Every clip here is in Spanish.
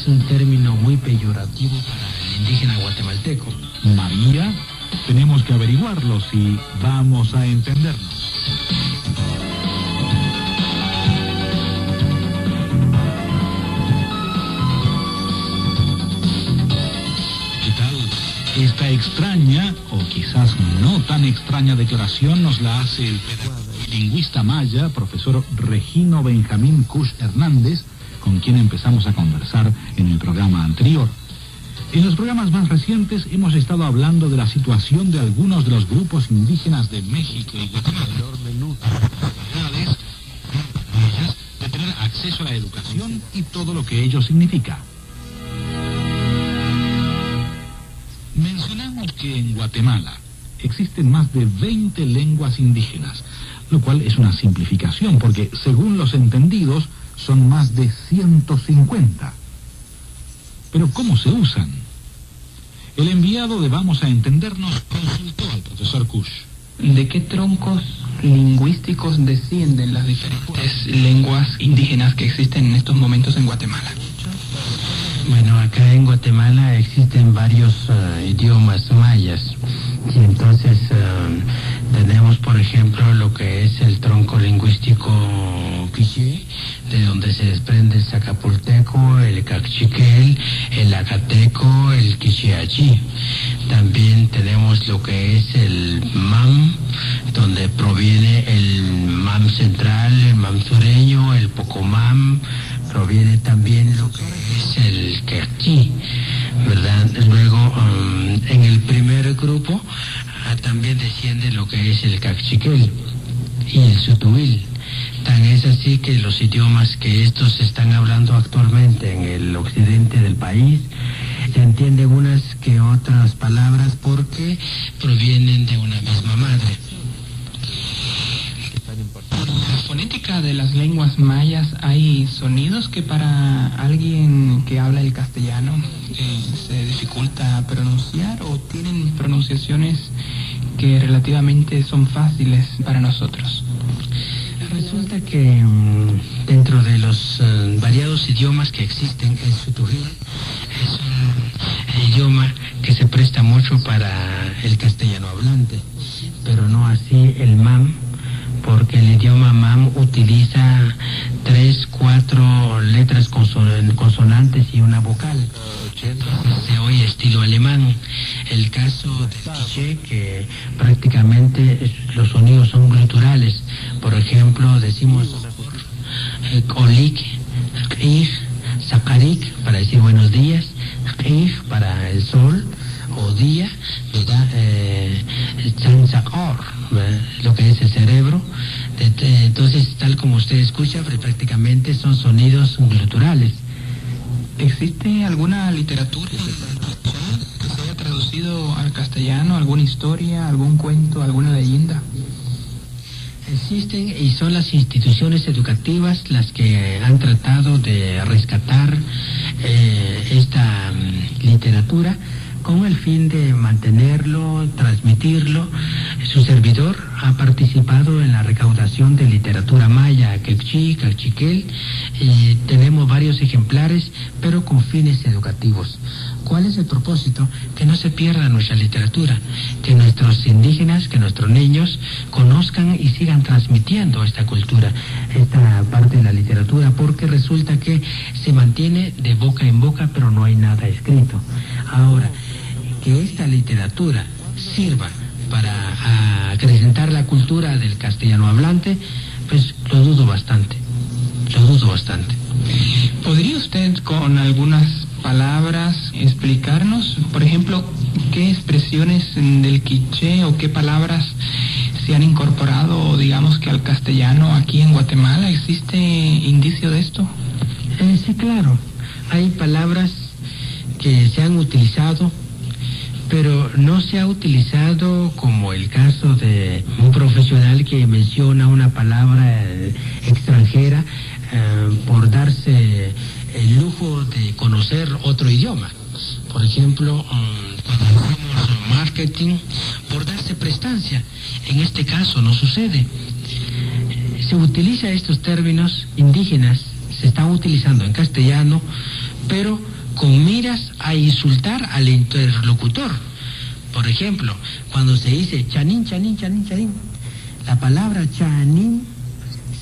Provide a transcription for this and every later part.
es un término muy peyorativo para el indígena guatemalteco. María, tenemos que averiguarlo si vamos a entendernos. Esta extraña, o quizás no tan extraña declaración nos la hace el pedagogo y lingüista maya, profesor Regino Benjamín Kush Hernández, con quien empezamos a conversar en el programa anterior. En los programas más recientes hemos estado hablando de la situación de algunos de los grupos indígenas de México y Guatemala, de tener acceso a la educación y todo lo que ello significa. Mencionamos que en Guatemala existen más de 20 lenguas indígenas, lo cual es una simplificación porque, según los entendidos, son más de 150. Pero ¿cómo se usan? El enviado de Vamos a Entendernos consultó al profesor Kush. ¿De qué troncos lingüísticos descienden las diferentes lenguas indígenas que existen en estos momentos en Guatemala? Bueno, acá en Guatemala existen varios idiomas mayas. Y entonces tenemos, por ejemplo, lo que es el tronco lingüístico quiché, de donde se desprende el zacapulteco, el cachiquel, el acateco, el quicheachí. También tenemos lo que es el mam, donde proviene el mam central, el mam sureño, el pocomam. Proviene también lo que es el quechí, ¿verdad? Luego, en el primer grupo también desciende lo que es el cachiquel y el sutuil. Tan es así que los idiomas que estos están hablando actualmente en el occidente del país se entienden unas que otras palabras porque provienen de una misma madre. En la fonética de las lenguas mayas hay sonidos que para alguien que habla el castellano se dificulta pronunciar, o tienen pronunciaciones que relativamente son fáciles para nosotros. Resulta que dentro de los variados idiomas que existen, el sutují es un idioma que se presta mucho para el castellano hablante, pero no así el mam, porque el idioma mam utiliza 3, 4 letras consonantes y una vocal. Se oye estilo alemán. El caso del quiché, que prácticamente los sonidos son gluturales. Por ejemplo, decimos olik, ik, sakarik para decir buenos días, ik para el sol o día, ¿verdad? Lo que es el cerebro. Entonces, tal como usted escucha, prácticamente son sonidos gluturales. ¿Existe alguna literatura que se haya traducido al castellano, alguna historia, algún cuento, alguna leyenda? Existen, y son las instituciones educativas las que han tratado de rescatar esta literatura con el fin de mantenerlo, transmitirlo. Su servidor ha participado en la recaudación de literatura maya, quechí, cachiquel, y tenemos varios ejemplares, pero con fines educativos. ¿Cuál es el propósito? Que no se pierda nuestra literatura, que nuestros indígenas, que nuestros niños conozcan y sigan transmitiendo esta cultura, esta parte de la literatura, porque resulta que se mantiene de boca en boca, pero no hay nada escrito. Ahora, que esta literatura sirva para acrecentar la cultura del castellano hablante, pues lo dudo bastante. ¿Podría usted con algunas palabras explicarnos, por ejemplo, qué expresiones del quiché o qué palabras se han incorporado, digamos, que al castellano aquí en Guatemala? ¿Existe indicio de esto? Sí, claro. Hay palabras que se han utilizado, pero no se ha utilizado como el caso de un profesional que menciona una palabra extranjera por darse el lujo de conocer otro idioma. Por ejemplo, cuando hacemos marketing, por darse prestancia. En este caso no sucede. Se utiliza estos términos indígenas, se están utilizando en castellano, pero con miras a insultar al interlocutor. Por ejemplo, cuando se dice chanín, chanín, chanín, chanín, la palabra chanín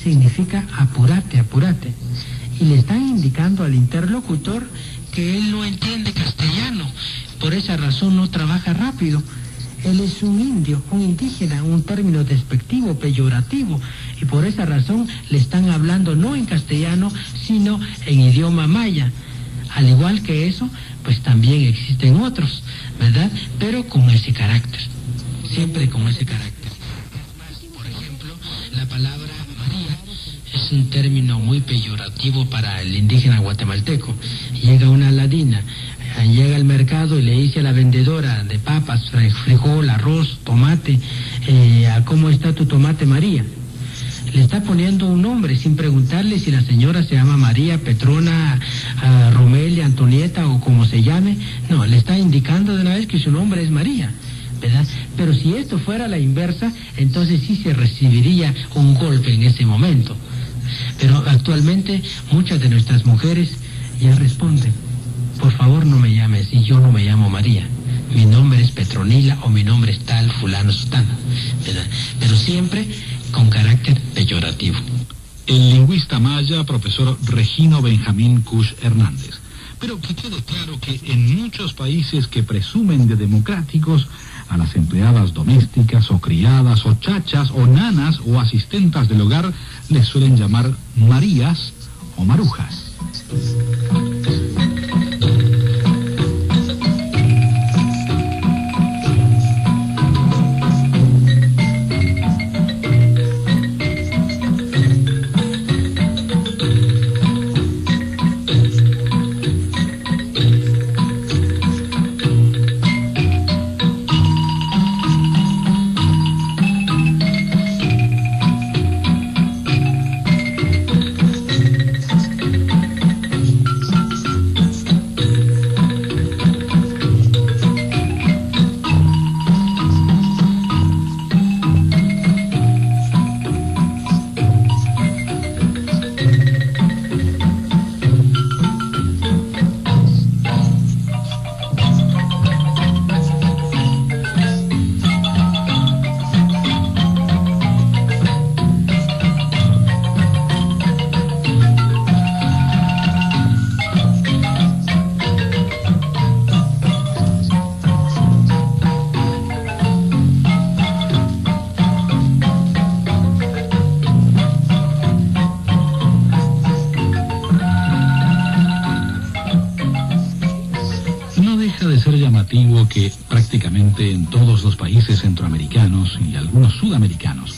significa apúrate, apúrate. Y le están indicando al interlocutor que él no entiende castellano. Por esa razón no trabaja rápido. Él es un indio, un indígena, un término despectivo, peyorativo. Y por esa razón le están hablando no en castellano, sino en idioma maya. Al igual que eso, pues también existen otros, ¿verdad? Pero con ese carácter. Siempre con ese carácter. Por ejemplo, la palabra María es un término muy peyorativo para el indígena guatemalteco. Llega una ladina, llega al mercado y le dice a la vendedora de papas, frijol, arroz, tomate, ¿cómo está tu tomate, María? Le está poniendo un nombre sin preguntarle si la señora se llama María, Petrona, Romelia, Antonieta o como se llame. No, le está indicando de una vez que su nombre es María, ¿verdad? Pero si esto fuera la inversa, entonces sí se recibiría un golpe en ese momento. Pero actualmente muchas de nuestras mujeres ya responden: por favor no me llames, y yo no me llamo María, mi nombre es Petronila o mi nombre es tal, fulano, sutano, ¿verdad? Pero siempre con carácter peyorativo. El lingüista maya, profesor Regino Benjamín Kush Hernández. Pero que quede claro que en muchos países que presumen de democráticos, a las empleadas domésticas o criadas o chachas o nanas o asistentas del hogar les suelen llamar Marías o Marujas. Que prácticamente en todos los países centroamericanos y algunos sudamericanos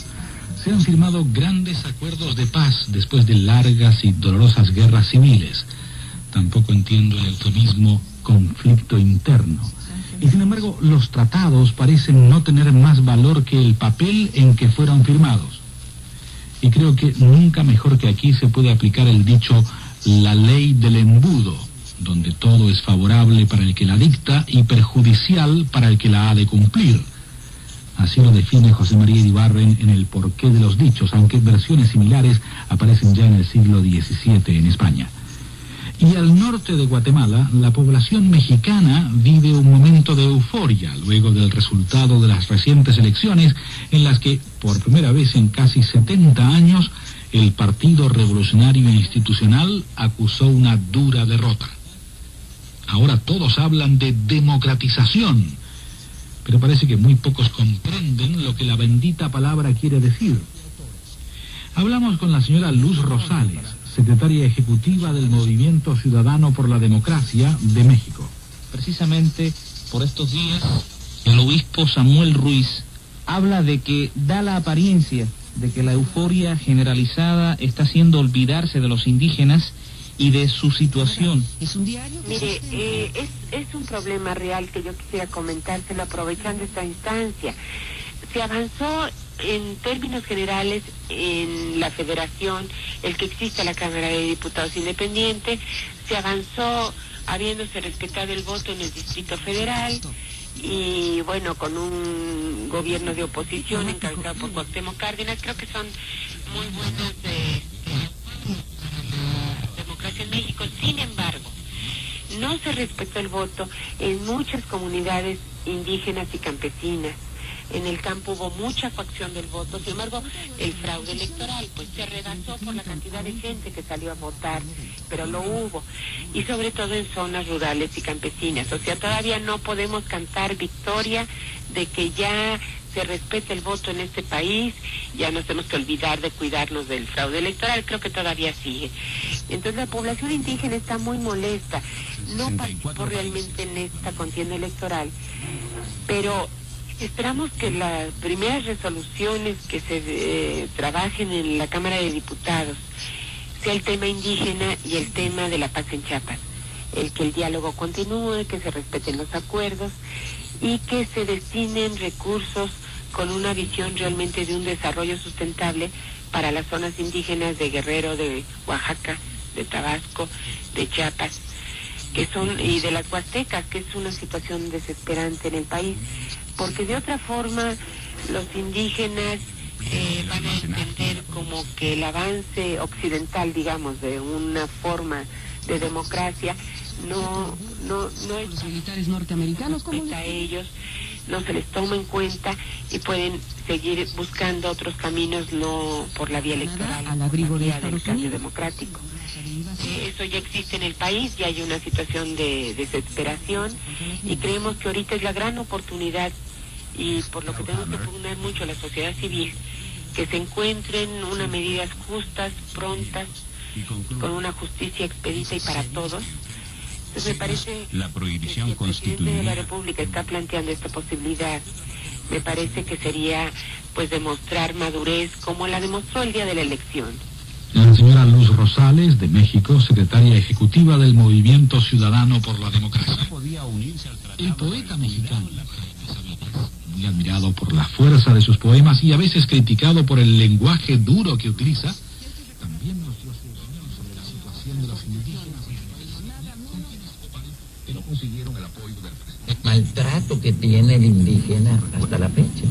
se han firmado grandes acuerdos de paz después de largas y dolorosas guerras civiles. Tampoco entiendo el eufemismo conflicto interno. Y sin embargo, los tratados parecen no tener más valor que el papel en que fueron firmados. Y creo que nunca mejor que aquí se puede aplicar el dicho la ley del embudo, donde todo es favorable para el que la dicta y perjudicial para el que la ha de cumplir. Así lo define José María Iribarren en El porqué de los dichos, aunque versiones similares aparecen ya en el siglo XVII en España. Y al norte de Guatemala, la población mexicana vive un momento de euforia luego del resultado de las recientes elecciones en las que, por primera vez en casi 70 años, el Partido Revolucionario Institucional acusó una dura derrota. Ahora todos hablan de democratización, pero parece que muy pocos comprenden lo que la bendita palabra quiere decir. Hablamos con la señora Luz Rosales, secretaria ejecutiva del Movimiento Ciudadano por la Democracia de México. Precisamente por estos días, el obispo Samuel Ruiz habla de que da la apariencia de que la euforia generalizada está haciendo olvidarse de los indígenas y de su situación. ¿Es un diario? Mire, es un problema real que yo quisiera comentárselo aprovechando esta instancia. Se avanzó en términos generales en la federación, el que exista la Cámara de Diputados Independiente, se avanzó habiéndose respetado el voto en el Distrito Federal y bueno, con un gobierno de oposición encabezado por Cuauhtémoc Cárdenas. Creo que son muy buenas democracia en México. Sin embargo, no se respetó el voto en muchas comunidades indígenas y campesinas. En el campo hubo mucha coacción del voto, sin embargo, el fraude electoral pues se rebasó por la cantidad de gente que salió a votar, pero lo hubo, y sobre todo en zonas rurales y campesinas. O sea, todavía no podemos cantar victoria de que ya se respete el voto en este país, ya nos tenemos que olvidar de cuidarnos del fraude electoral, creo que todavía sigue. Entonces la población indígena está muy molesta, no participó realmente en esta contienda electoral, pero esperamos que las primeras resoluciones que se trabajen en la Cámara de Diputados sea el tema indígena y el tema de la paz en Chiapas, que el diálogo continúe, que se respeten los acuerdos y que se destinen recursos con una visión realmente de un desarrollo sustentable para las zonas indígenas de Guerrero, de Oaxaca, de Tabasco, de Chiapas, que son, y de las Huastecas, que es una situación desesperante en el país, porque de otra forma los indígenas van a entender como que el avance occidental, digamos, de una forma de democracia no es los militares norteamericanos como a ellos, no se les toma en cuenta y pueden seguir buscando otros caminos, no por la vía electoral, al abrigo de del Estados cambio Unidos democrático. Eso ya existe en el país, ya hay una situación de desesperación y creemos que ahorita es la gran oportunidad, y por lo que tenemos que pugnar mucho la sociedad civil, que se encuentren unas medidas justas, prontas, con una justicia expedita y para todos. Entonces me parece la prohibición que si el presidente de la República está planteando esta posibilidad, me parece que sería pues demostrar madurez como la demostró el día de la elección. La señora Luz Rosales, de México, secretaria ejecutiva del Movimiento Ciudadano por la Democracia. El poeta mexicano, muy admirado por la fuerza de sus poemas y a veces criticado por el lenguaje duro que utiliza, también nos dio su opinión sobre la situación de los indígenas que no consiguieron el apoyo del presidente. El maltrato que tiene el indígena hasta la fecha.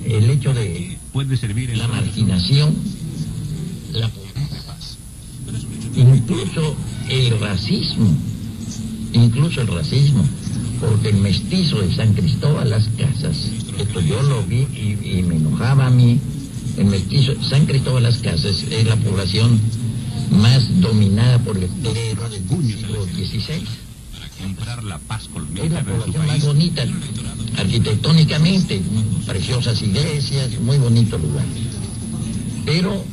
El hecho de puede servir la marginación, la pobreza, incluso el racismo, porque el mestizo de San Cristóbal Las Casas, esto yo lo vi y me enojaba a mí. El mestizo San Cristóbal Las Casas es la población más dominada por el clero del siglo XVI. Comprar la paz Es colombiana la población más bonita arquitectónicamente, preciosas iglesias, muy bonito lugar. Pero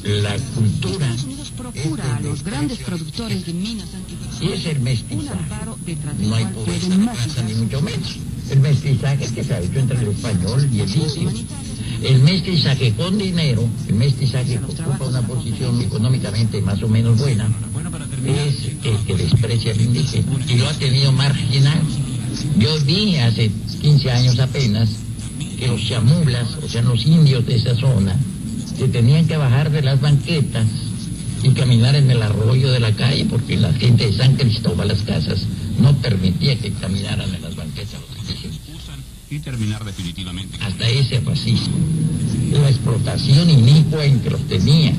la cultura Estados Unidos procura a los grandes productores de minas antipersonales es el un mestizaje. amparo de No hay tradicional pobreza en la raza, ni mucho menos. El mestizaje que se ha hecho entre el español y el indio. El mestizaje con dinero, el mestizaje que ocupa una posición económicamente más o menos buena, es el que desprecia al indígena y lo ha tenido marginal. Yo vi hace 15 años apenas que los chamulas, o sea, los indios de esa zona, se tenían que bajar de las banquetas y caminar en el arroyo de la calle porque la gente de San Cristóbal Las Casas no permitía que caminaran en las banquetas los indígenas. y terminar definitivamente. Hasta ese racismo, la explotación inicua en que los tenían.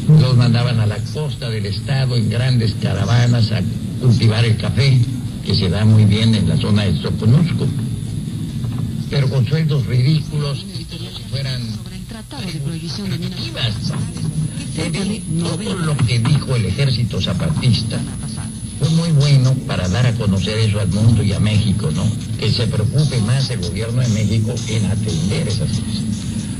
Los mandaban a la costa del estado en grandes caravanas a cultivar el café, que se da muy bien en la zona del Soconusco, pero con sueldos ridículos, como si fueran sobre el Tratado de Prohibición de Minas todo lo que dijo el ejército zapatista fue muy bueno para dar a conocer eso al mundo y a México, ¿no? Que se preocupe más el gobierno de México en atender esas cosas.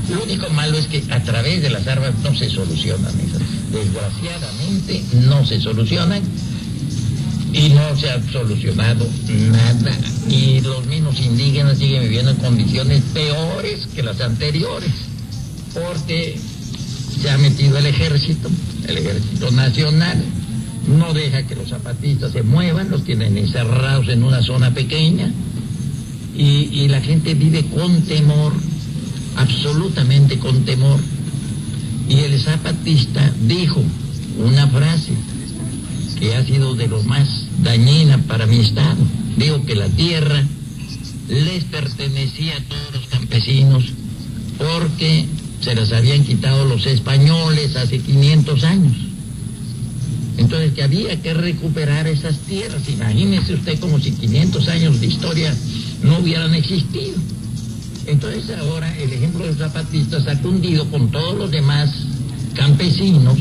Lo único malo es que a través de las armas no se solucionan esas. Desgraciadamente no se solucionan y no se ha solucionado nada. Y los mismos indígenas siguen viviendo en condiciones peores que las anteriores, porque se ha metido el ejército nacional, no deja que los zapatistas se muevan, los tienen encerrados en una zona pequeña y la gente vive con temor, absolutamente con temor. Y el zapatista dijo una frase que ha sido de lo más dañina para mi estado. Dijo que la tierra les pertenecía a todos los campesinos porque se las habían quitado los españoles hace 500 años. Entonces que había que recuperar esas tierras. Imagínese usted como si 500 años de historia no hubieran existido. Entonces ahora el ejemplo de los zapatistas ha cundido con todos los demás campesinos,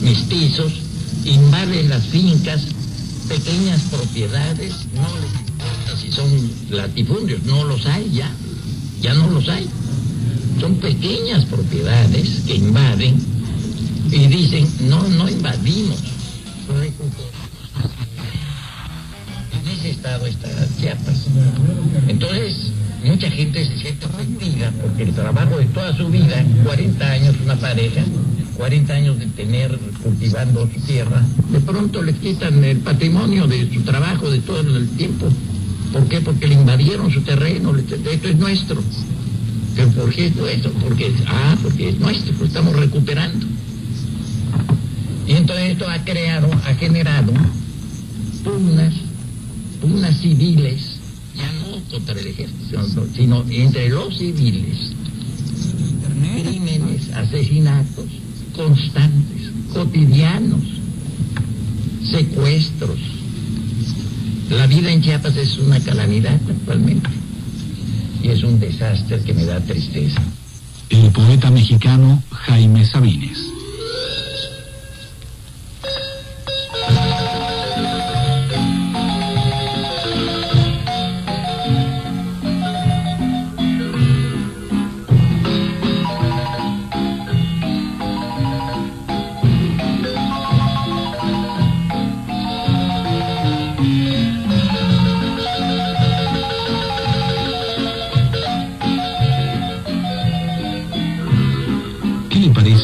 mestizos, invaden las fincas, pequeñas propiedades, no les importa si son latifundios, no los hay ya no los hay. Son pequeñas propiedades que invaden y dicen, no invadimos, recuperamos. En ese estado está Chiapas. Entonces, mucha gente se siente ofendida porque el trabajo de toda su vida, 40 años una pareja, 40 años de tener cultivando su tierra, de pronto les quitan el patrimonio de su trabajo de todo el tiempo. ¿Por qué? Porque le invadieron su terreno, esto es nuestro. ¿Pero por qué es nuestro? Porque es nuestro, lo estamos recuperando. Y entonces esto ha generado pugnas civiles, ya no contra el ejército, sino entre los civiles. Crímenes, asesinatos constantes, cotidianos, secuestros. La vida en Chiapas es una calamidad actualmente y es un desastre que me da tristeza. El poeta mexicano Jaime Sabines.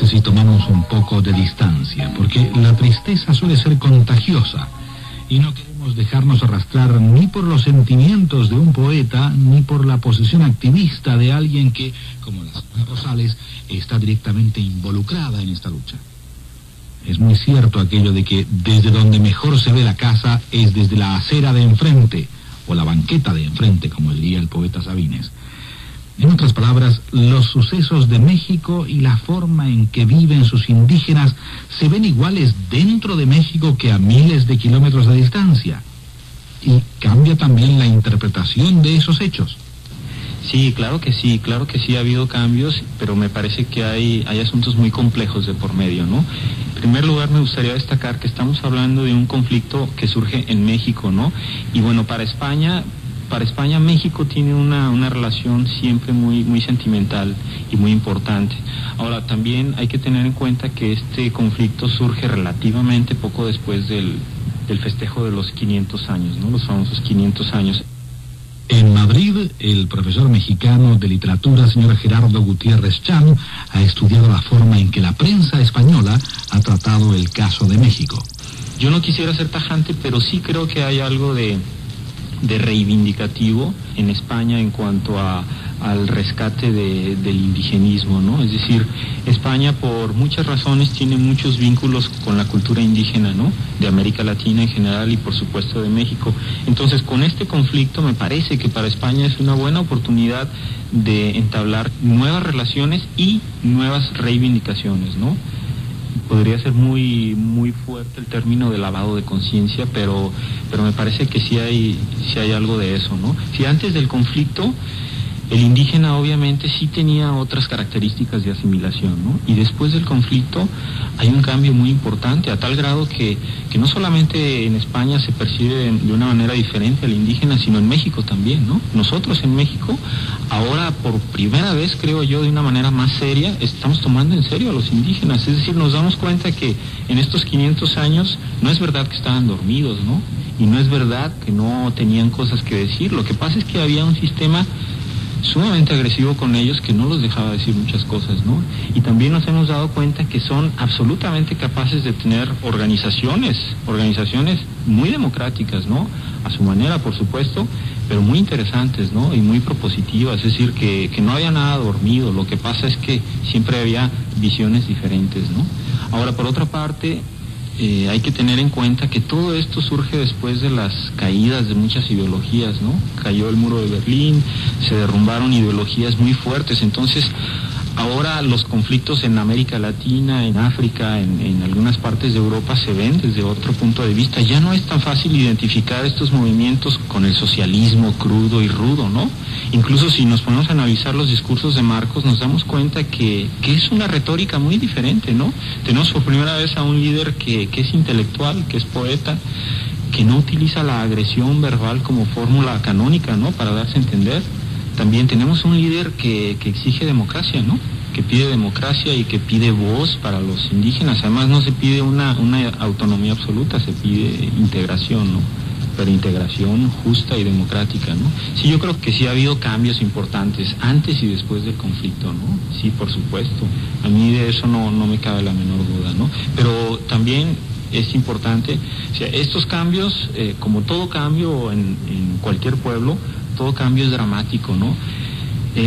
Si tomamos un poco de distancia, porque la tristeza suele ser contagiosa y no queremos dejarnos arrastrar ni por los sentimientos de un poeta ni por la posición activista de alguien que, como la señora Rosales, está directamente involucrada en esta lucha. Es muy cierto aquello de que desde donde mejor se ve la casa es desde la acera de enfrente, o la banqueta de enfrente, como diría el poeta Sabines. En otras palabras, los sucesos de México y la forma en que viven sus indígenas se ven iguales dentro de México que a miles de kilómetros de distancia. Y cambia también la interpretación de esos hechos. Sí, claro que sí ha habido cambios, pero me parece que hay asuntos muy complejos de por medio, ¿no? En primer lugar, me gustaría destacar que estamos hablando de un conflicto que surge en México, ¿no? Y bueno, para España, México tiene una relación siempre muy sentimental y muy importante. Ahora, también hay que tener en cuenta que este conflicto surge relativamente poco después del festejo de los 500 años, ¿no? Los famosos 500 años. En Madrid, el profesor mexicano de literatura, señor Gerardo Gutiérrez Chan, ha estudiado la forma en que la prensa española ha tratado el caso de México. Yo no quisiera ser tajante, pero sí creo que hay algo de reivindicativo en España en cuanto al rescate del indigenismo, ¿no? Es decir, España por muchas razones tiene muchos vínculos con la cultura indígena, ¿no? De América Latina en general y por supuesto de México. Entonces, con este conflicto me parece que para España es una buena oportunidad de entablar nuevas relaciones y nuevas reivindicaciones, ¿no? Podría ser muy fuerte el término de lavado de conciencia, pero me parece que sí hay algo de eso, ¿no? Si antes del conflicto el indígena obviamente sí tenía otras características de asimilación, ¿no? Y después del conflicto hay un cambio muy importante, a tal grado que no solamente en España se percibe de una manera diferente al indígena, sino en México también, ¿no? Nosotros en México, ahora por primera vez, creo yo, de una manera más seria, estamos tomando en serio a los indígenas. Es decir, nos damos cuenta que en estos 500 años no es verdad que estaban dormidos, ¿no? Y no es verdad que no tenían cosas que decir. Lo que pasa es que había un sistema sumamente agresivo con ellos que no los dejaba decir muchas cosas, ¿no? Y también nos hemos dado cuenta que son absolutamente capaces de tener organizaciones muy democráticas, ¿no? A su manera, por supuesto, pero muy interesantes, ¿no? Y muy propositivas, es decir, que no había nada dormido. Lo que pasa es que siempre había visiones diferentes, ¿no? Ahora, por otra parte, hay que tener en cuenta que todo esto surge después de las caídas de muchas ideologías, ¿no? Cayó el muro de Berlín, se derrumbaron ideologías muy fuertes, entonces Ahora los conflictos en América Latina, en África, en algunas partes de Europa se ven desde otro punto de vista. Ya no es tan fácil identificar estos movimientos con el socialismo crudo y rudo, ¿no? Incluso si nos ponemos a analizar los discursos de Marcos, nos damos cuenta que es una retórica muy diferente, ¿no? Tenemos por primera vez a un líder que es intelectual, que es poeta, que no utiliza la agresión verbal como fórmula canónica, ¿no? Para darse a entender. También tenemos un líder que exige democracia, ¿no? Que pide democracia y que pide voz para los indígenas. Además no se pide una autonomía absoluta, se pide integración, ¿no? Pero integración justa y democrática, ¿no? Sí, yo creo que sí ha habido cambios importantes antes y después del conflicto, ¿no? Sí, por supuesto. A mí de eso no me cabe la menor duda, ¿no? Pero también es importante, o sea, estos cambios, como todo cambio en cualquier pueblo, todo cambio es dramático, ¿no?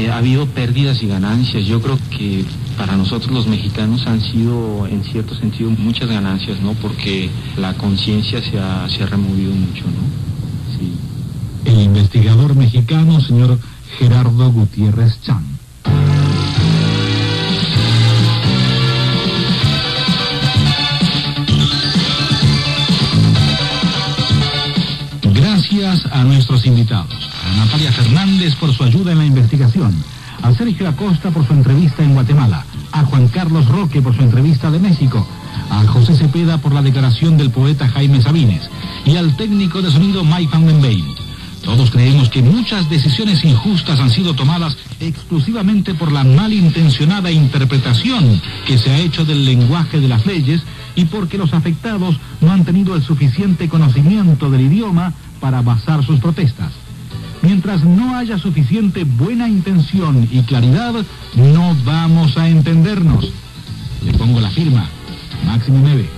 Ha habido pérdidas y ganancias. Yo creo que para nosotros los mexicanos han sido, en cierto sentido, muchas ganancias, ¿no? Porque la conciencia se ha removido mucho, ¿no? Sí. El investigador mexicano, señor Gerardo Gutiérrez Chan. Gracias a nuestros invitados, a Natalia Fernández por su ayuda en la investigación, a Sergio Acosta por su entrevista en Guatemala, a Juan Carlos Roque por su entrevista de México, a José Cepeda por la declaración del poeta Jaime Sabines y al técnico de sonido Mike Van den Beek. Todos creemos que muchas decisiones injustas han sido tomadas exclusivamente por la malintencionada interpretación que se ha hecho del lenguaje de las leyes y porque los afectados no han tenido el suficiente conocimiento del idioma para basar sus protestas. Mientras no haya suficiente buena intención y claridad, no vamos a entendernos. Le pongo la firma, Máximo 9.